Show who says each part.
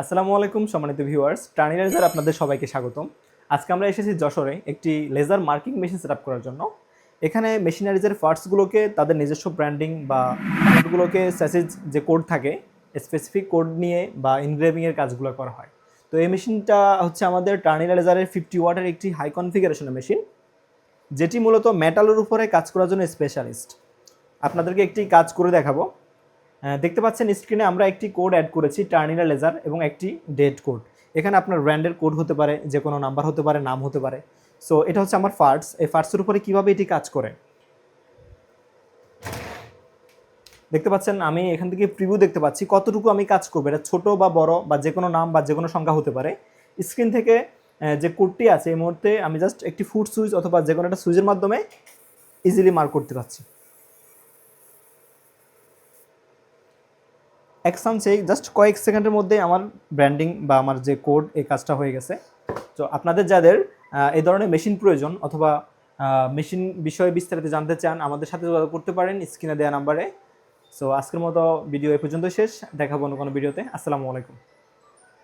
Speaker 1: আসসালামু আলাইকুম সম্মানিত ভিউয়ার্স, টার্নিলাইজার আপনাদের সবাইকে স্বাগতম। আজকে আমরা এসেছি যশোরে একটি লেজার মার্কিং মেশিন সেটআপ করার জন্য। এখানে মেশিনারিজের পার্টসগুলোকে তাদের নিজস্ব ব্র্যান্ডিং বা কোডগুলোকে স্যাসেজ যে কোড থাকে স্পেসিফিক কোড নিয়ে বা ইনগ্রেভিং এর কাজগুলো করা হয়। তো এই মেশিনটা হচ্ছে আমাদের টার্নিলাইজারের 50 ওয়াটের একটি হাই কনফিগারেশনের মেশিন, যেটি মূলত মেটালের উপরে কাজ করার জন্য স্পেশালিস্ট। আপনাদেরকে একটি কাজ করে দেখাবো। দেখতে পাচ্ছেন স্ক্রিনে আমরা একটি কোড অ্যাড করেছি, টার্মিনাল লেজার এবং একটি ডেট কোড। এখানে আপনার ব্র্যান্ডের কোড হতে পারে, যে কোনো নাম্বার হতে পারে, নাম হতে পারে। সো এটা হচ্ছে আমার পার্টস। এই পার্টসের উপরে কীভাবে এটি কাজ করে দেখতে পাচ্ছেন। আমি এখান থেকে প্রিভিউ দেখতে পাচ্ছি কতটুকু আমি কাজ করবো। এটা ছোটো বা বড় বা যে কোনো নাম বা যে কোনো সংখ্যা হতে পারে। স্ক্রিন থেকে যে কোডটি আছে এই মুহূর্তে আমি জাস্ট একটি ফুট সুইচ অথবা যে কোনো একটা সুইচের মাধ্যমে ইজিলি মার্ক করতে পারছি। সেই জাস্ট কয়েক সেকেন্ডের মধ্যে আমার ব্র্যান্ডিং বা আমার যে কোড এই কাজটা হয়ে গেছে। তো আপনাদের যাদের এই ধরনের মেশিন প্রয়োজন অথবা মেশিন বিষয়ে বিস্তারিত জানতে চান, আমাদের সাথে যোগাযোগ করতে পারেন স্ক্রিনে দেওয়া নাম্বারে। সো আজকের মতো ভিডিও এ পর্যন্ত শেষ। দেখাবো অন্য কোনো ভিডিওতে। আসসালামু আলাইকুম।